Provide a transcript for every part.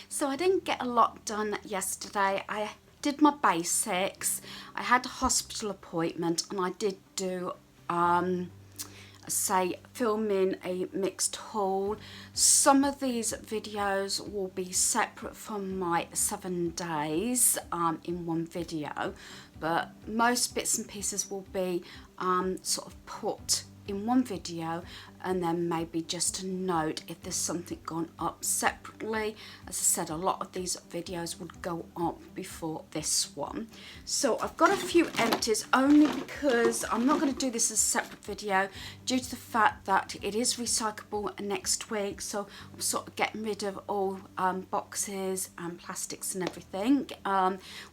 So I didn't get a lot done yesterday. I did my basics. I had a hospital appointment and I did do say filming a mixed haul. Some of these videos will be separate from my 7 days in one video, but most bits and pieces will be sort of put in one video, and then maybe just a note if there's something gone up separately. As I said, a lot of these videos would go up before this one. So I've got a few empties only because I'm not going to do this as a separate video due to the fact that it is recyclable next week. So I'm sort of getting rid of all boxes and plastics and everything.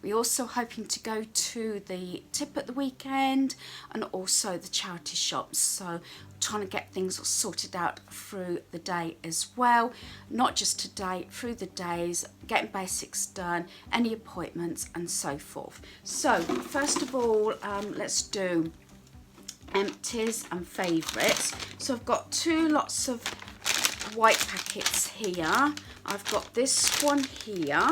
We're also hoping to go to the tip at the weekend and also the charity shops. So trying to get things sorted out through the day as well, not just today, through the days, getting basics done, any appointments and so forth. So first of all, let's do empties and favourites. So I've got 2 lots of white packets here. I've got this one here.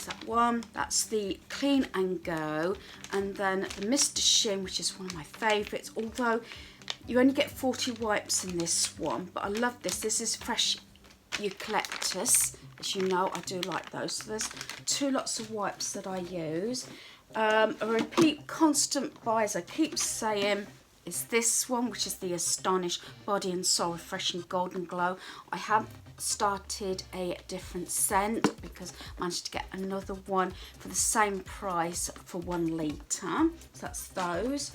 That one, that's the Clean and Go, and then the Mr. Shin, which is one of my favourites, although you only get 40 wipes in this one, but I love this. This is fresh eucalyptus. As you know, I do like those. So there's 2 lots of wipes that I use. A repeat constant buy, as I keep saying, is this one, which is the Astonish Body and Soul Refreshing Golden Glow. I have started a different scent because I managed to get another one for the same price for 1 litre. So that's those.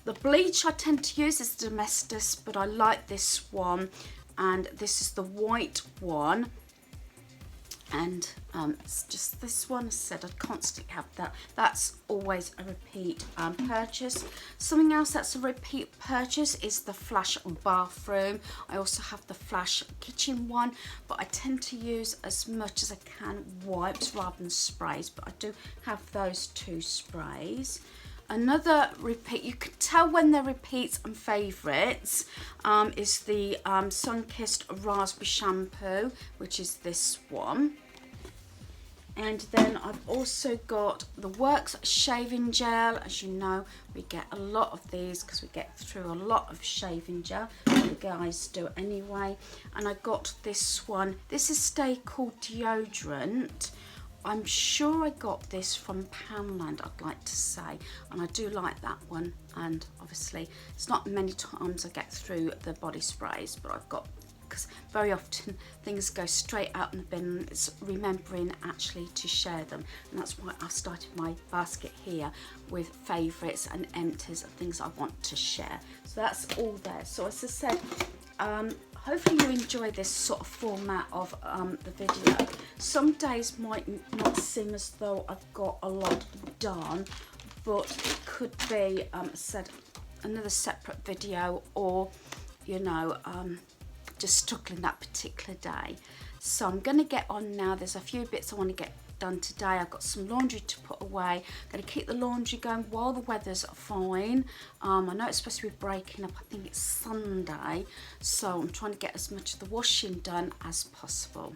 The bleach I tend to use is Domestos, but I like this one, and this is the white one. And it's just this one. I said I'd constantly have that. That's always a repeat purchase. Something else that's a repeat purchase is the Flash Bathroom. I also have the Flash Kitchen one, but I tend to use as much as I can wipes rather than sprays, but I do have those 2 sprays. Another repeat, you can tell when they're repeats and favourites, is the Sunkist Raspberry Shampoo, which is this one. And then I've also got the Works Shaving Gel. As you know, we get a lot of these because we get through a lot of shaving gel. The guys do anyway. And I got this one. This is Stay Cool Deodorant. I'm sure I got this from Poundland, I'd like to say, and I do like that one. And obviously it's not many times I get through the body sprays, but I've got, because very often things go straight out in the bin. It's remembering actually to share them, and that's why I started my basket here with favourites and empties and things I want to share. So that's all there. So as I said, hopefully you enjoy this sort of format of the video. Some days might not seem as though I've got a lot done, but it could be said another separate video, or you know, just struggling that particular day. So I'm going to get on now. There's a few bits I want to get done today. I've got some laundry to put away. I'm going to keep the laundry going while the weather's fine. I know it's supposed to be breaking up. I think it's Sunday, so I'm trying to get as much of the washing done as possible.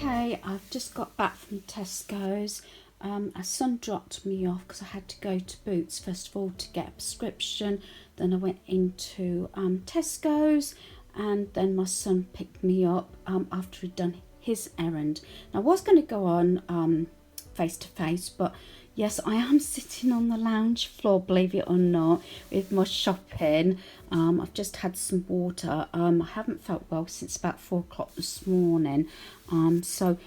Okay, I've just got back from Tesco's. Our son dropped me off because I had to go to Boots first of all to get a prescription. Then I went into Tesco's, and then my son picked me up after he'd done his errand. Now, I was going to go on face to face, but yes, I am sitting on the lounge floor, believe it or not, with my shopping. I've just had some water. I haven't felt well since about 4 o'clock this morning. So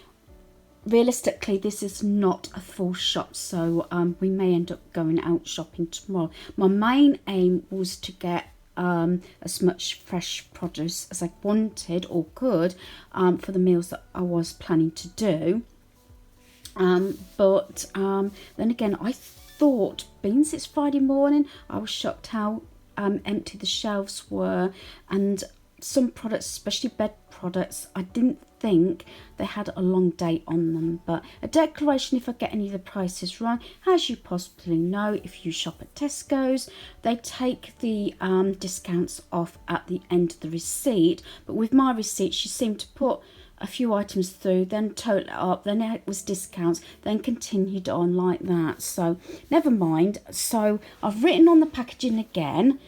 realistically, this is not a full shop, so we may end up going out shopping tomorrow. My main aim was to get as much fresh produce as I wanted or could for the meals that I was planning to do. But then again, I thought, being it's Friday morning, I was shocked how empty the shelves were, and some products, especially bed products, I didn't think they had a long date on them. But a declaration if I get any of the prices wrong. As you possibly know, if you shop at Tesco's, they take the discounts off at the end of the receipt. But with my receipt, she seemed to put a few items through, then total it up, then it was discounts, then continued on like that. So never mind. So I've written on the packaging again.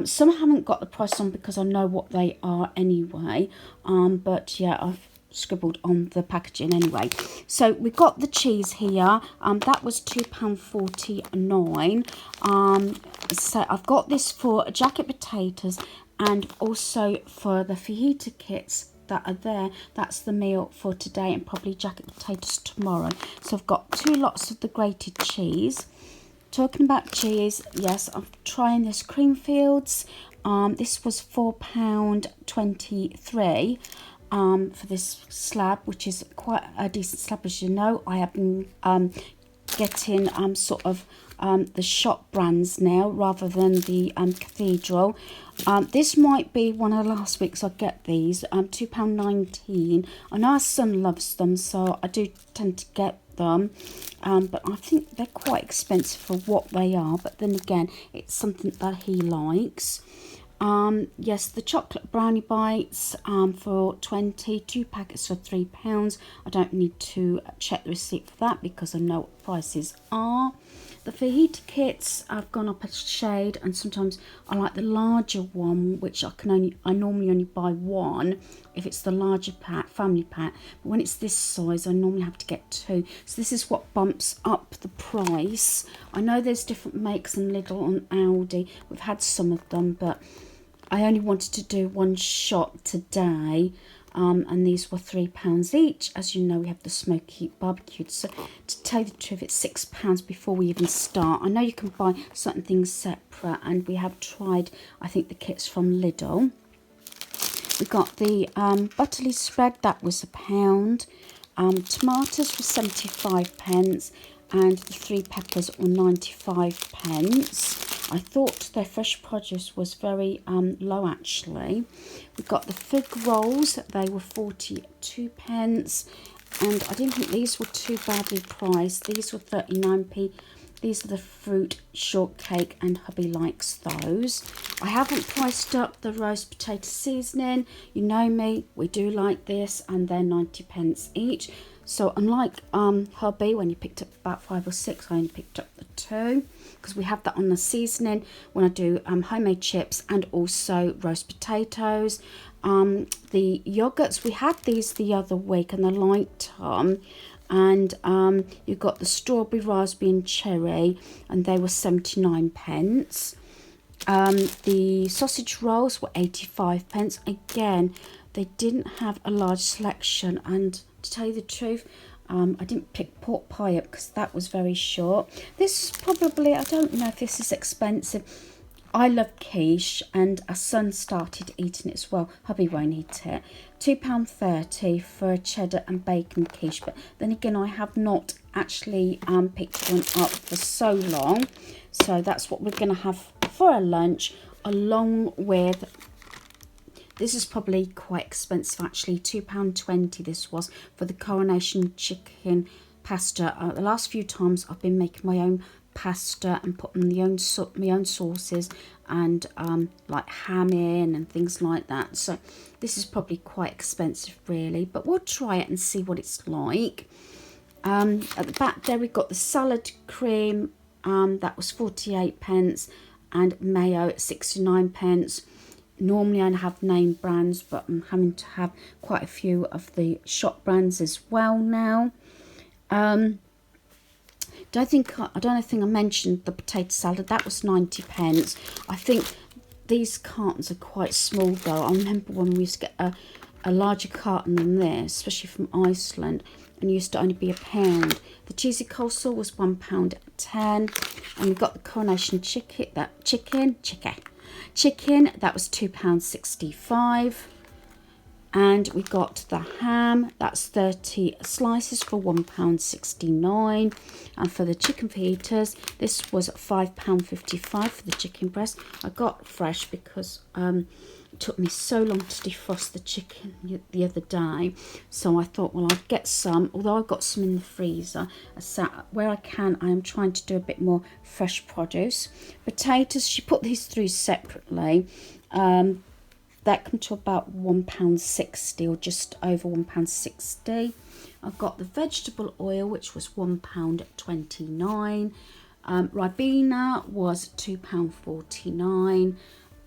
Some I haven't got the price on because I know what they are anyway. But yeah, I've scribbled on the packaging anyway. So we got the cheese here. That was £2.49. So I've got this for jacket potatoes and also for the fajita kits that are there. That's the meal for today, and probably jacket potatoes tomorrow. So I've got 2 lots of the grated cheese. Talking about cheese, yes, I'm trying this Creamfields. This was £4.23 for this slab, which is quite a decent slab. As you know, I have been getting sort of the shop brands now rather than the Cathedral. This might be one of the last weeks I get these. £2.19. I know our son loves them, so I do tend to get them. But I think they're quite expensive for what they are. But then again, it's something that he likes. Yes, the chocolate brownie bites for 2 packets for £3. I don't need to check the receipt for that because I know what the prices are. The Fajita Kits, I've gone up a shade, and sometimes I like the larger one, which I normally only buy one if it's the larger pack, family pack. But when it's this size, I normally have to get 2. So this is what bumps up the price. I know there's different makes in Lidl and Aldi. We've had some of them, but I only wanted to do one shot today. And these were £3 each. As you know, we have the smoky barbecue. So to tell you the truth, it's £6 before we even start. I know you can buy certain things separate, and we have tried, I think, the kits from Lidl. We got the butterly spread, that was £1. Tomatoes were 75p, and the 3 peppers were 95p. I thought their fresh produce was very low actually. We've got the fig rolls, they were 42p, and I didn't think these were too badly priced. These were 39p. These are the fruit shortcake, and hubby likes those. I haven't priced up the roast potato seasoning. You know me, we do like this, and they're 90p each. So unlike hubby, when you picked up about 5 or 6, I only picked up the 2 because we have that on the seasoning when I do homemade chips and also roast potatoes. The yogurts, we had these the other week and I liked them. And you've got the strawberry, raspberry and cherry, and they were 79p. The sausage rolls were 85p. Again, they didn't have a large selection, and to tell you the truth, I didn't pick pork pie up because that was very short. This is probably, I don't know if this is expensive. I love quiche, and our son started eating it as well. Hubby won't eat it. £2.30 for a cheddar and bacon quiche. But then again, I have not actually picked one up for so long. So that's what we're going to have for our lunch, along with... This is probably quite expensive actually, £2.20 this was for the Coronation chicken pasta. The last few times I've been making my own pasta and put my own sauces and like ham in and things like that. So this is probably quite expensive really, but we'll try it and see what it's like. At the back there we've got the salad cream, that was 48p, and mayo at 69p. Normally I have name brands, but I'm having to have quite a few of the shop brands as well now. I don't think I mentioned the potato salad. That was 90p. I think these cartons are quite small though. I remember when we used to get a larger carton than this, especially from Iceland, and it used to only be £1. The cheesy coleslaw was £1.10, and we got the Coronation chicken. That was £2.65. And we got the ham, that's 30 slices for £1.69. And for the chicken fajitas, this was £5.55 for the chicken breast. I got fresh because it took me so long to defrost the chicken the other day. So I thought, well, I'd get some, although I've got some in the freezer. Where I can, I am trying to do a bit more fresh produce. Potatoes, she put these through separately. That come to about £1.60 or just over £1.60. I got the vegetable oil, which was £1.29. Ribena was £2.49,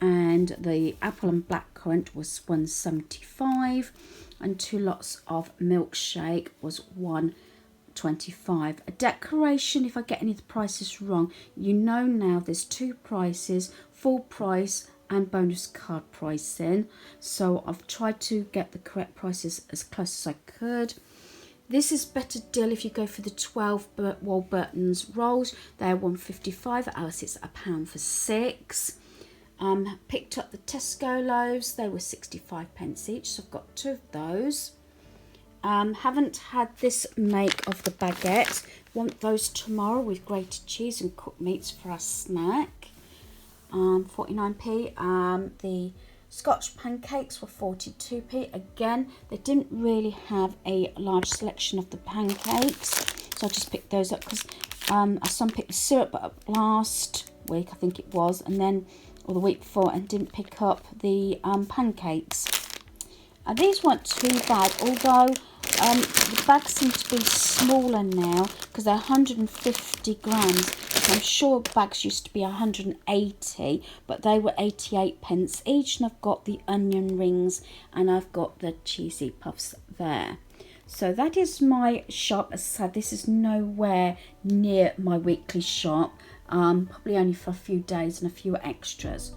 and the apple and blackcurrant was £1.75, and 2 lots of milkshake was £1.25. A decoration, if I get any of the prices wrong, you know now there's 2 prices, full price and bonus card pricing, so I've tried to get the correct prices as close as I could. This is better deal if you go for the 12 Warburton's rolls. They're £1.55. At Alice it's £1 for 6. Picked up the Tesco Loaves. They were 65p each, so I've got 2 of those. Haven't had this make of the baguette. Want those tomorrow with grated cheese and cooked meats for our snack. 49p. The Scotch pancakes were 42p. Again, they didn't really have a large selection of the pancakes, so I just picked those up because I picked the syrup up last week, I think it was, and then, or the week before, and didn't pick up the pancakes. These weren't too bad, although the bags seem to be smaller now because they're 150 grams. I'm sure bags used to be 180, but they were 88p each, and I've got the onion rings and I've got the cheesy puffs there. So that is my shop. As I said, this is nowhere near my weekly shop, probably only for a few days and a few extras.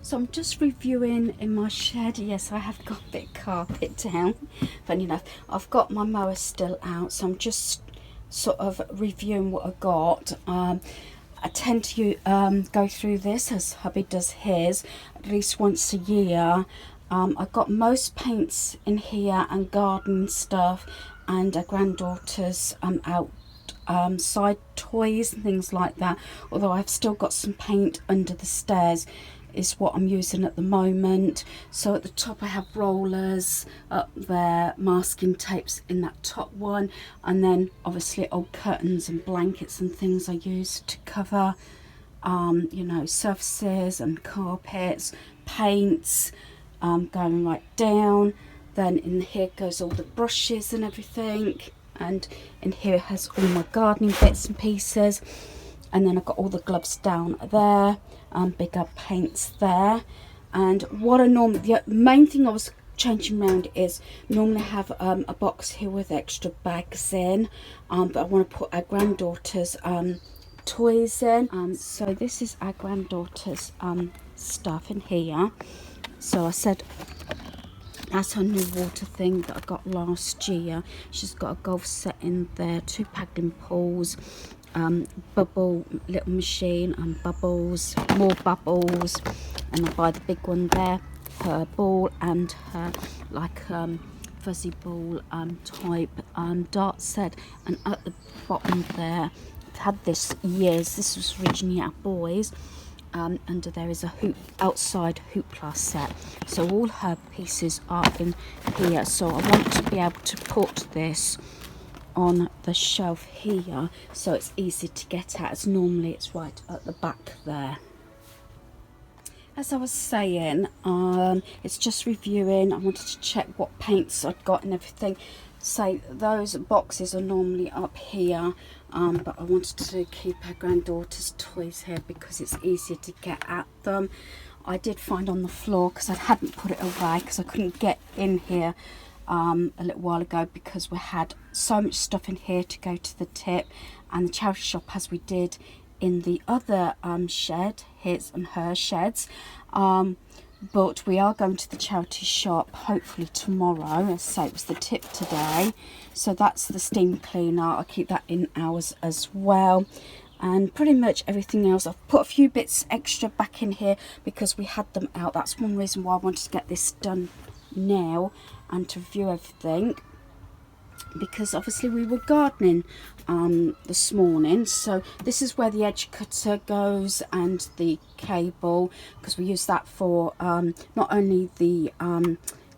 So I'm just reviewing in my shed. Yes, I have got a bit of carpet down. Funny enough, I've got my mower still out, so I'm just sort of reviewing what I got. I tend to go through this as hubby does his at least once a year. I've got most paints in here and garden stuff and a granddaughter's outside toys and things like that, although I've still got some paint under the stairs is what I'm using at the moment. So at the top I have rollers, up there masking tapes in that top one, and then obviously old curtains and blankets and things I use to cover you know, surfaces and carpets, paints, going right down. Then in here goes all the brushes and everything, and in here has all my gardening bits and pieces, and then I've got all the gloves down there, bigger paints there. And what I normally, the main thing I was changing around is normally have a box here with extra bags in, but I want to put our granddaughter's toys in. So this is our granddaughter's stuff in here. So I said that's her new water thing that I got last year. She's got a golf set in there, 2 paddling pools, bubble little machine and bubbles, more bubbles, and I buy the big one there, her ball and her like fuzzy ball type dart set. And at the bottom there, I've had this years, this was originally our boys. Under there is a hoop, outside hoopla set, so all her pieces are in here. So I want to be able to put this on the shelf here so it's easy to get at, as normally it's right at the back there. As I was saying, it's just reviewing. I wanted to check what paints I'd got and everything. So those boxes are normally up here, but I wanted to keep her granddaughter's toys here because it's easier to get at them. I did find on the floor, because I hadn't put it away because I couldn't get in here a little while ago because we had so much stuff in here to go to the tip and the charity shop, as we did in the other shed, his and her sheds. But we are going to the charity shop hopefully tomorrow. As I say, it was the tip today, so that's the steam cleaner. I'll keep that in ours as well, and pretty much everything else. I've put a few bits extra back in here because we had them out. That's one reason why I wanted to get this done now and to review everything, because obviously we were gardening this morning. So this is where the edge cutter goes and the cable, because we use that for not only the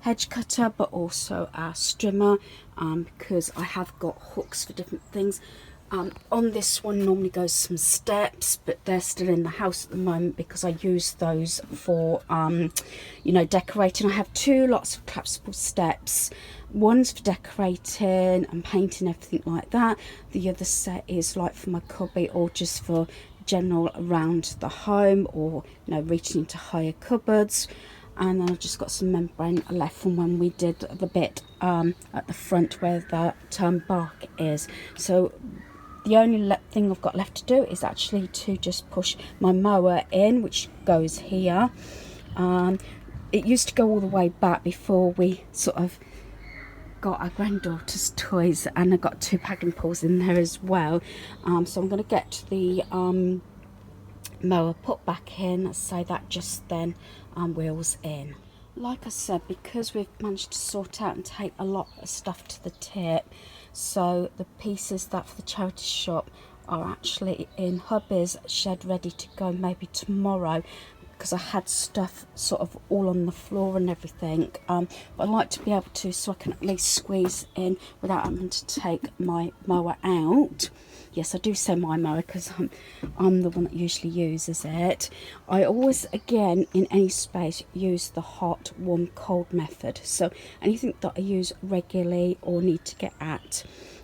hedge cutter but also our strimmer, because I have got hooks for different things. On this one normally goes some steps, but they're still in the house at the moment because I use those for you know, decorating. I have two lots of collapsible steps. One's for decorating and painting, everything like that. The other set is like for my cubby or just for general around the home, or you know, reaching into higher cupboards. And then I've just got some membrane left from when we did the bit at the front where that bark is. So the only thing I've got left to do is actually to just push my mower in, which goes here. It used to go all the way back before we sort of got our granddaughter's toys, and I got 2 paddling pools in there as well. So I'm going to get the mower put back in, so that just then wheels in. Like I said, because we've managed to sort out and take a lot of stuff to the tip, so the pieces that for the charity shop are actually in hubby's shed ready to go maybe tomorrow, because I had stuff sort of all on the floor and everything. But I like to be able to, so I can at least squeeze in without having to take my mower out. Yes, I do say my mower because I'm the one that usually uses it. I always, again, in any space, use the hot, warm, cold method. So anything that I use regularly or need to get at,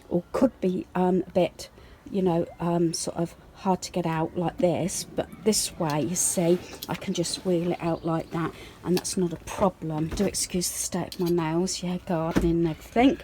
or could be a bit, you know, sort of hard to get out like this, but this way, you see, I can just wheel it out like that, and that's not a problem. Do excuse the state of my nails, yeah, gardening and everything.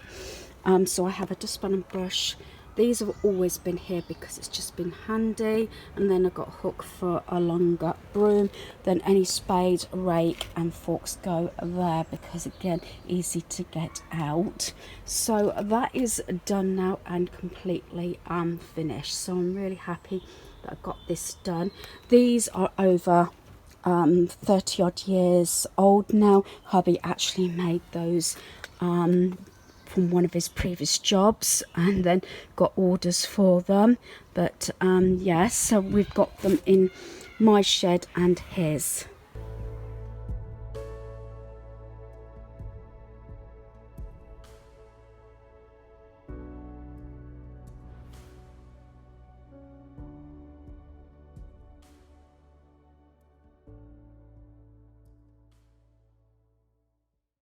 So I have a dustpan and brush. These have always been here because it's just been handy, and then I've got a hook for a longer broom. Then any spade, rake and forks go there because, again, easy to get out. So that is done now and completely finished. So I'm really happy that I got this done. These are over 30 odd years old now. Hubby actually made those from one of his previous jobs, and then got orders for them. But yes, so we've got them in my shed and his.